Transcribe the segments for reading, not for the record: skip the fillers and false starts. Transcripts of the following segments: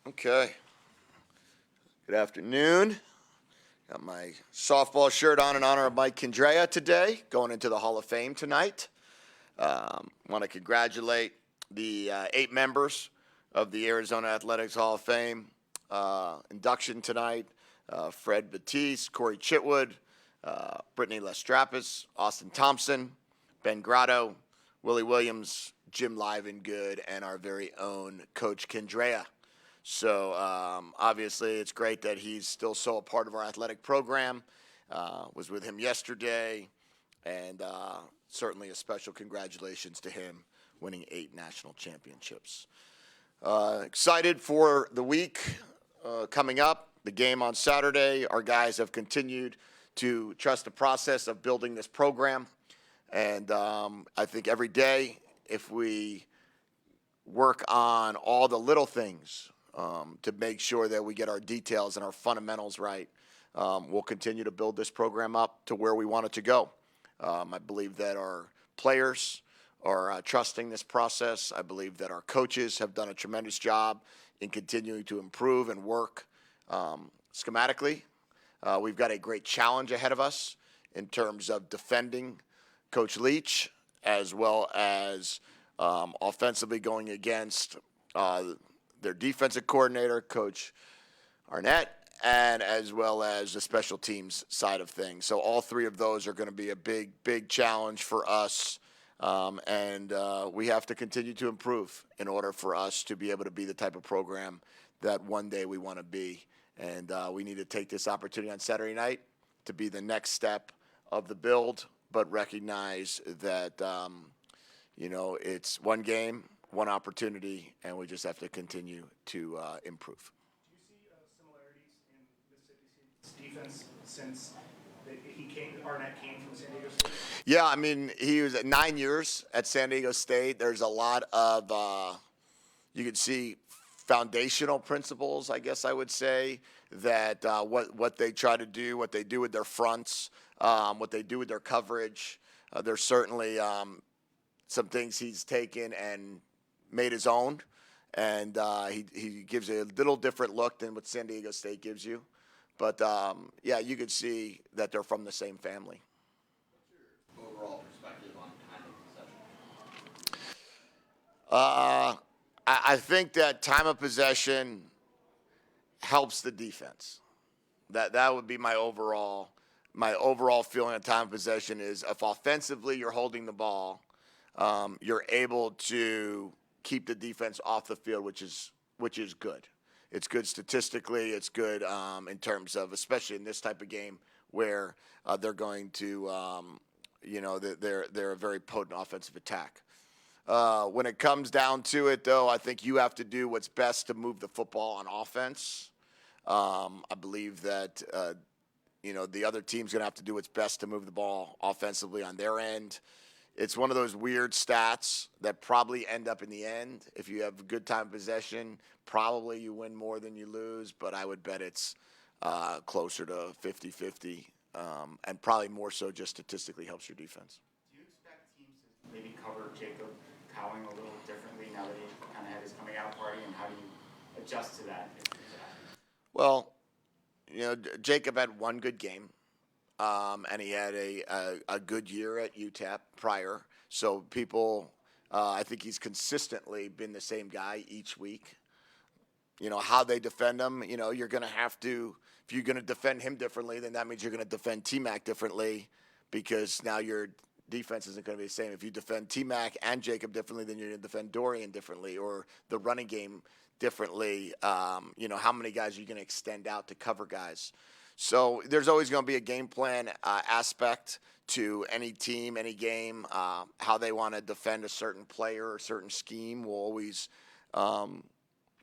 Okay. Good afternoon. Got my softball shirt on in honor of Mike Kendrea today, going into the Hall of Fame tonight. Want to congratulate the 8 members of the Arizona Athletics Hall of Fame induction tonight. Fred Batiste, Corey Chitwood, Brittany Lestrapis, Austin Thompson, Ben Grotto, Willie Williams, Jim Livengood, and our very own Coach Kendrea. So obviously it's great that he's still so a part of our athletic program. Was with him yesterday, and certainly a special congratulations to him winning 8 national championships. Excited for the week coming up, the game on Saturday. Our guys have continued to trust the process of building this program, and I think every day if we work on all the little things to make sure that we get our details and our fundamentals right, we'll continue to build this program up to where we want it to go. I believe that our players are trusting this process. I believe that our coaches have done a tremendous job in continuing to improve and work schematically. We've got a great challenge ahead of us in terms of defending Coach Leach, as well as offensively going against their defensive coordinator, Coach Arnett, and as well as the special teams side of things. So all 3 of those are going to be a big challenge for us, and we have to continue to improve in order for us to be able to be the type of program that one day we want to be. And we need to take this opportunity on Saturday night to be the next step of the build, but recognize that, it's one game, one opportunity, and we just have to continue to improve. Do you see similarities in Mississippi State's defense since Arnett came from San Diego State? Yeah, I mean, he was at 9 years at San Diego State. There's a lot of, you can see foundational principles, I guess I would say, that what they try to do, what they do with their fronts, what they do with their coverage. There's certainly some things he's taken and made his own, and he gives a little different look than what San Diego State gives you. But, yeah, you could see that they're from the same family. What's your overall perspective on time of possession? I think that time of possession helps the defense. That would be my overall feeling of time of possession is if offensively you're holding the ball, you're able to keep the defense off the field, which is good. It's good statistically. It's good in terms of, especially in this type of game where they're going to, they're a very potent offensive attack. When it comes down to it, though, I think you have to do what's best to move the football on offense. I believe that, the other team's going to have to do what's best to move the ball offensively on their end. It's one of those weird stats that probably end up in the end. If you have a good time of possession, probably you win more than you lose, but I would bet it's closer to 50-50, and probably more so just statistically helps your defense. Do you expect teams to maybe cover Jacob Cowing a little differently now that he kind of had his coming out party, and how do you adjust to that? Well, Jacob had one good game. And he had a good year at UTEP prior. So people, I think he's consistently been the same guy each week. How they defend him, you're going to have to, if you're going to defend him differently, then that means you're going to defend T-Mac differently, because now your defense isn't going to be the same. If you defend T-Mac and Jacob differently, then you're going to defend Dorian differently, or the running game differently. How many guys are you going to extend out to cover guys? So there's always going to be a game plan aspect to any team, any game. How they want to defend a certain player or a certain scheme will always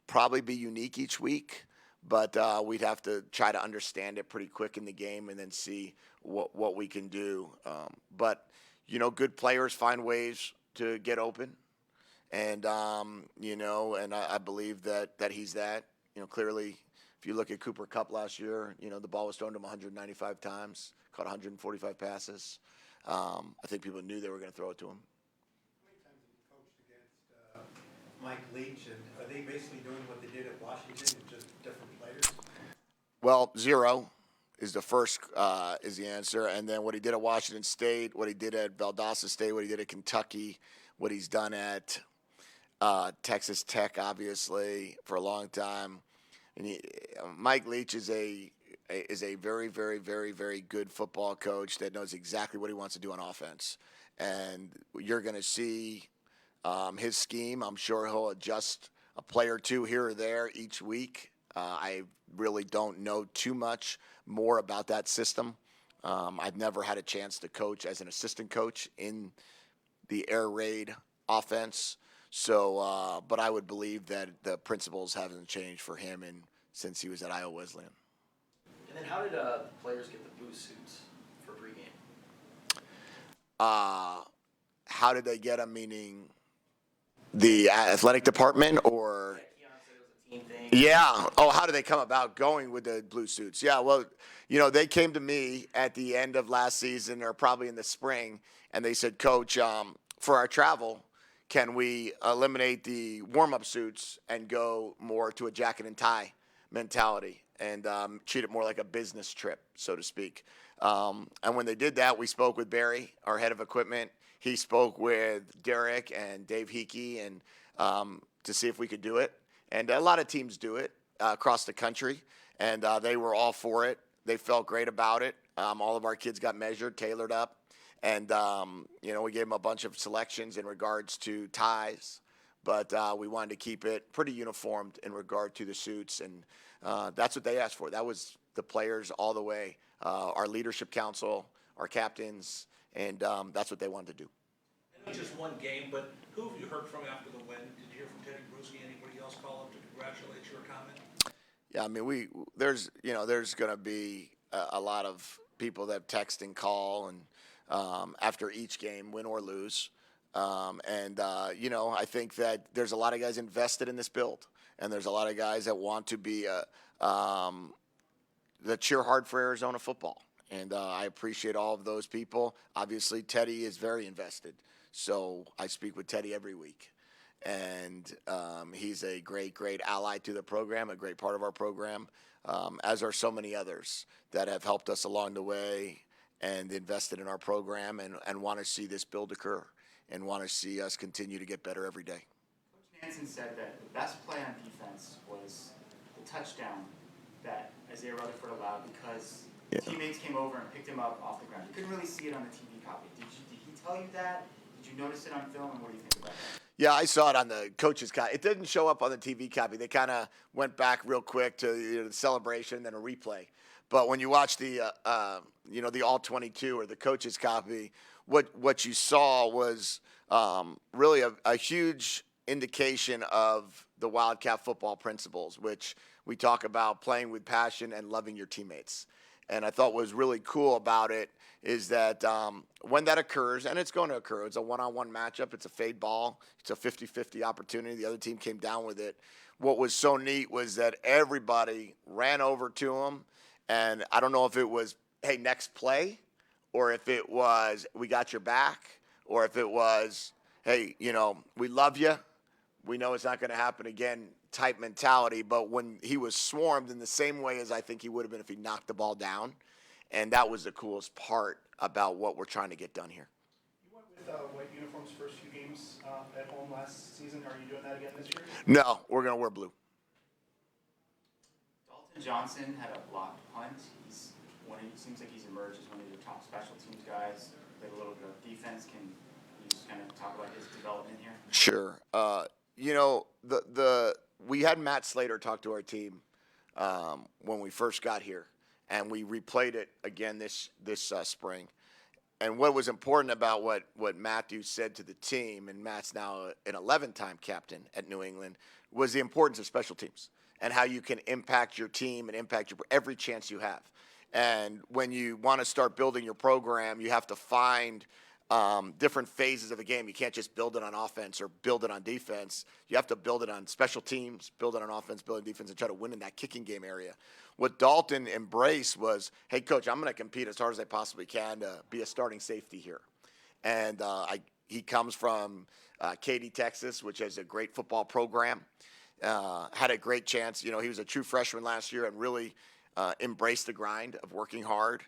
probably be unique each week. But we'd have to try to understand it pretty quick in the game and then see what we can do. But good players find ways to get open. And, and I believe that he's that. Clearly, if you look at Cooper Kupp last year, the ball was thrown to him 195 times, caught 145 passes. I think people knew they were going to throw it to him. How many times have you coached against Mike Leach, and are they basically doing what they did at Washington, just different players? Well, zero is the first is the answer, and then what he did at Washington State, what he did at Valdosta State, what he did at Kentucky, what he's done at Texas Tech, obviously for a long time. And Mike Leach is a very, very, very, very good football coach that knows exactly what he wants to do on offense, and you're going to see his scheme. I'm sure he'll adjust a player or two here or there each week. I really don't know too much more about that system. I've never had a chance to coach as an assistant coach in the air raid offense. So, but I would believe that the principles haven't changed for him since he was at Iowa Wesleyan. And then how did the players get the blue suits for pregame? How did they get them? Meaning the athletic department or? Keon said it was a team thing. Yeah. Oh, how did they come about going with the blue suits? Yeah. Well, they came to me at the end of last season or probably in the spring, and they said, Coach, for our travel, can we eliminate the warm-up suits and go more to a jacket and tie mentality and treat it more like a business trip, so to speak? And when they did that, we spoke with Barry, our head of equipment. He spoke with Derek and Dave Hickey and to see if we could do it. And a lot of teams do it across the country, and they were all for it. They felt great about it. All of our kids got measured, tailored up. And, we gave them a bunch of selections in regards to ties, but we wanted to keep it pretty uniformed in regard to the suits. And that's what they asked for. That was the players all the way, our leadership council, our captains, and that's what they wanted to do. I know just one game, but who have you heard from after the win? Did you hear from Teddy Bruschi? Anybody else call up to congratulate you or comment? Yeah, I mean, there's going to be a lot of people that text and call and after each game, win or lose. I think that there's a lot of guys invested in this build, and there's a lot of guys that want to be that cheer hard for Arizona football. And I appreciate all of those people. Obviously, Teddy is very invested, so I speak with Teddy every week. And he's a great, great ally to the program, a great part of our program, as are so many others that have helped us along the way and invested in our program and want to see this build occur and want to see us continue to get better every day. Coach Nansen said that the best play on defense was the touchdown that Isaiah Rutherford allowed because teammates came over and picked him up off the ground. You couldn't really see it on the TV copy. Did he tell you that? Did you notice it on film, and what do you think about that? Yeah, I saw it on the coach's copy. It didn't show up on the TV copy. They kind of went back real quick to the celebration and then a replay. But when you watch the all 22 or the coach's copy, what you saw was really a huge indication of the Wildcat football principles, which we talk about playing with passion and loving your teammates. And I thought what was really cool about it is that when that occurs, and it's going to occur, it's a one-on-one matchup, it's a fade ball, it's a 50-50 opportunity, the other team came down with it. What was so neat was that everybody ran over to him, and I don't know if it was, hey, next play, or if it was, we got your back, or if it was, hey, we love you, we know it's not going to happen again type mentality. But when he was swarmed in the same way as I think he would have been if he knocked the ball down, and that was the coolest part about what we're trying to get done here. You went with white uniforms first few games at home last season. Are you doing that again this year? No, we're going to wear blue. Dalton Johnson had a blocked punt. Seems like he's emerged as one of your top special teams guys. Played a little bit of defense. Can you just kind of talk about his development here? Sure. We had Matt Slater talk to our team when we first got here, and we replayed it again this spring. And what was important about what Matthew said to the team, and Matt's now an 11-time captain at New England, was the importance of special teams and how you can impact your team and impact every chance you have. And when you want to start building your program, you have to find different phases of the game. You can't just build it on offense or build it on defense. You have to build it on special teams, build it on offense, build it on defense, and try to win in that kicking game area. What Dalton embraced was, hey, Coach, I'm going to compete as hard as I possibly can to be a starting safety here. And he comes from Katy, Texas, which has a great football program. Had a great chance. He was a true freshman last year and really embraced the grind of working hard.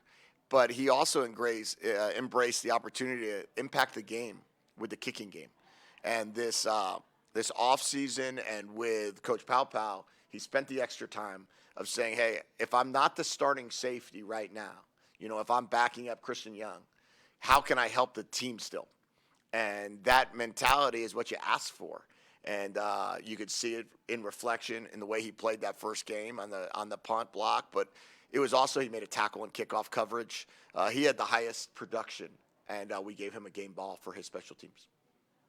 But he also embraced the opportunity to impact the game with the kicking game. And this off season and with Coach Pow Pow, he spent the extra time of saying, hey, if I'm not the starting safety right now, if I'm backing up Christian Young, how can I help the team still? And that mentality is what you ask for. And you could see it in reflection in the way he played that first game on the punt block. But it was also he made a tackle and kickoff coverage. He had the highest production, and we gave him a game ball for his special teams.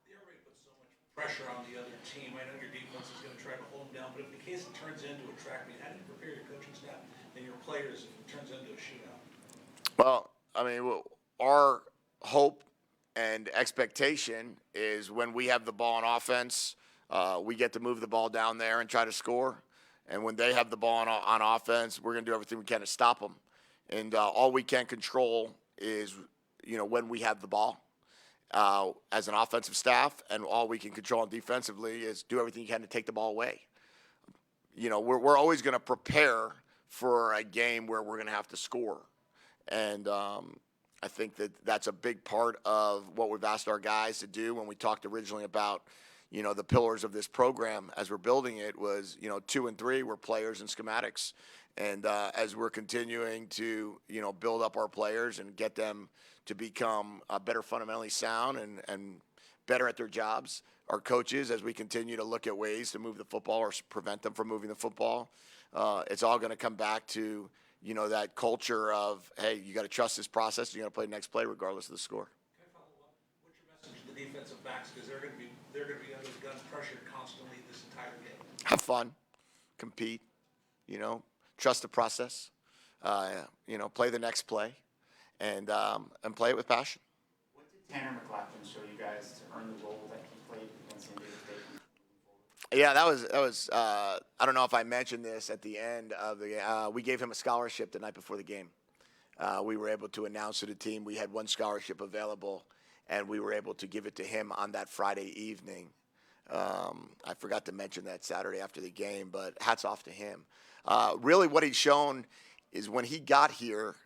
They already put so much pressure on the other team. I know your defense is going to try to hold them down, but if the case it turns into a track meet, how do you prepare your coaching staff and your players if it turns into a shootout? Well, our hope and expectation is when we have the ball on offense, we get to move the ball down there and try to score. And when they have the ball on offense, we're going to do everything we can to stop them. And all we can control is, when we have the ball as an offensive staff, and all we can control defensively is do everything you can to take the ball away. We're always going to prepare for a game where we're going to have to score. And I think that's a big part of what we've asked our guys to do when we talked originally about, the pillars of this program as we're building it was, 2 and 3 were players and schematics. And as we're continuing to, build up our players and get them to become better fundamentally sound and better at their jobs, our coaches, as we continue to look at ways to move the football or prevent them from moving the football, it's all going to come back to, that culture of, hey, you got to trust this process. You got to play the next play regardless of the score. Can I follow up? What's your message to the defensive backs? Because they're going to be under the gun pressure constantly this entire game. Have fun, compete, trust the process, play the next play, and play it with passion. What did Tanner McLaughlin show you guys to earn the role that he played against San Diego State? Yeah, that was. I don't know if I mentioned this at the end of the game. We gave him a scholarship the night before the game. We were able to announce to the team we had one scholarship available, and we were able to give it to him on that Friday evening. I forgot to mention that Saturday after the game, but hats off to him. Really, what he's shown is when he got here,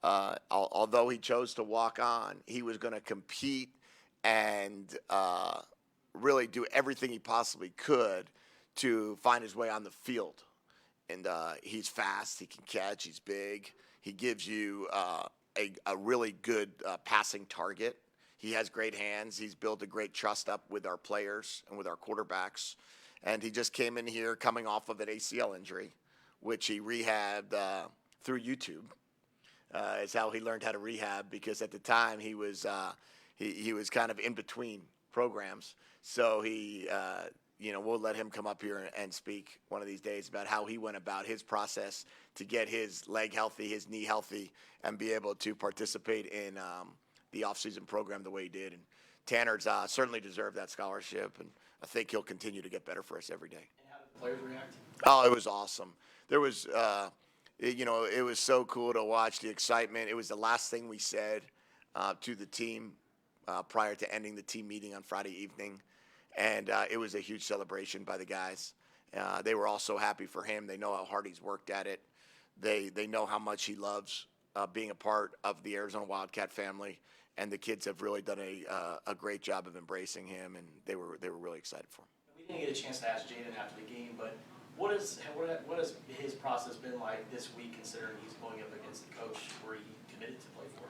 although he chose to walk on, he was going to compete and really do everything he possibly could to find his way on the field. And he's fast, he can catch, he's big. He gives you a really good passing target. He has great hands. He's built a great trust up with our players and with our quarterbacks. And he just came in here coming off of an ACL injury, which he rehabbed through YouTube. Is how he learned how to rehab, because at the time he was kind of in between programs. So we'll let him come up here and speak one of these days about how he went about his process to get his leg healthy, his knee healthy, and be able to participate in the offseason program the way he did. And Tanner's certainly deserved that scholarship, and I think he'll continue to get better for us every day. And how did the players react? Oh, it was awesome. There was, it was so cool to watch the excitement. It was the last thing we said to the team prior to ending the team meeting on Friday evening. And it was a huge celebration by the guys. They were all so happy for him. They know how hard he's worked at it. They know how much he loves being a part of the Arizona Wildcat family. And the kids have really done a great job of embracing him, and they were really excited for him. We didn't get a chance to ask Jaden after the game, but what has his process been like this week, considering he's going up against the coach where he committed to play for?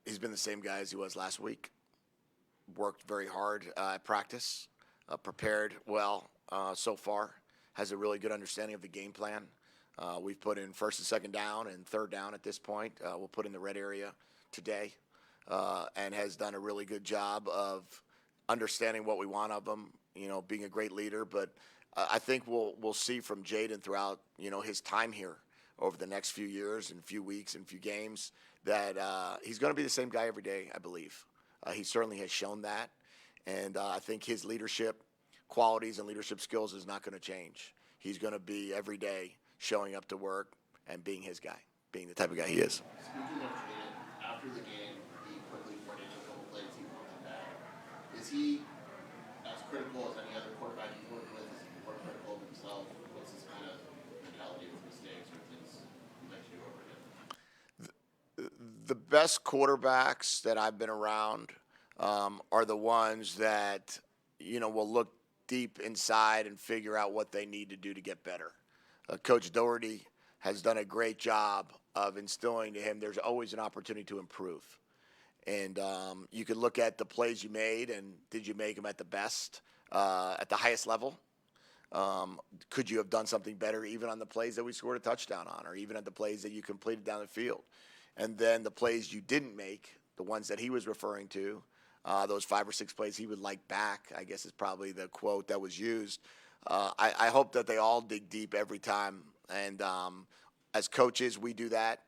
He's been the same guy as he was last week. Worked very hard at practice, prepared well so far, has a really good understanding of the game plan. We've put in first and second down and third down at this point. We'll put in the red area today, and has done a really good job of understanding what we want of him, being a great leader. But I think we'll see from Jaden throughout, his time here over the next few years and few weeks and few games that he's going to be the same guy every day, I believe. He certainly has shown that, and I think his leadership qualities and leadership skills is not going to change. He's going to be every day showing up to work and being his guy, being the type of guy he is. Speaking of Jaden, after the game, he quickly pointed to a couple plays he wanted back. Is he as critical as any other quarterback you've worked with? Is he more critical of himself? What's his kind of mentality with mistakes or things he likes to do over again? The best quarterbacks that I've been around are the ones that, will look deep inside and figure out what they need to do to get better. Coach Doherty has done a great job of instilling to him there's always an opportunity to improve. And you could look at the plays you made, and did you make them at the best, at the highest level? Could you have done something better even on the plays that we scored a touchdown on, or even at the plays that you completed down the field? And then the plays you didn't make, the ones that he was referring to, those 5 or 6 plays he would like back, I guess is probably the quote that was used. I hope that they all dig deep every time. And as coaches, we do that.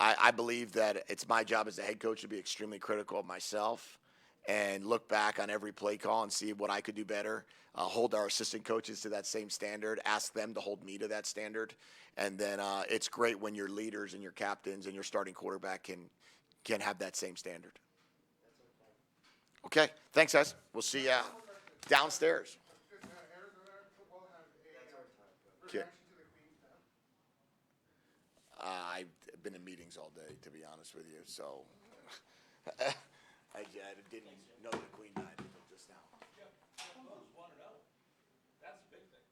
I believe that it's my job as a head coach to be extremely critical of myself and look back on every play call and see what I could do better. Hold our assistant coaches to that same standard, ask them to hold me to that standard. And then it's great when your leaders and your captains and your starting quarterback can have that same standard. Okay, thanks, guys. We'll see you downstairs. Okay. I've been in meetings all day, to be honest with you, so I didn't know the Queen died until just now. Jeff Holmes 1-0. That's a big thing.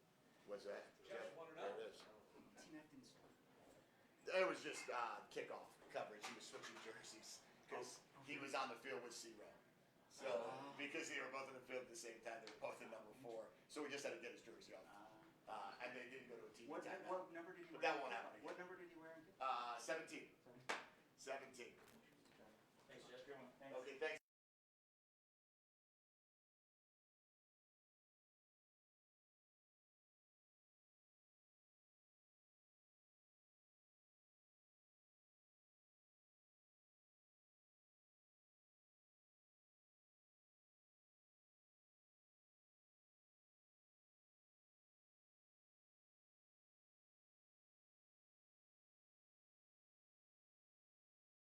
What's that? Jeff 1-0. There it is. Team F didn't score. It was just kickoff coverage. He was switching jerseys because he was on the field with Zero. So because they were both in the field at the same time, they were both in number 4. So we just had to get his jersey off. And they didn't go to a team. What number did he wear? But that won't happen again. What number did he wear? 17.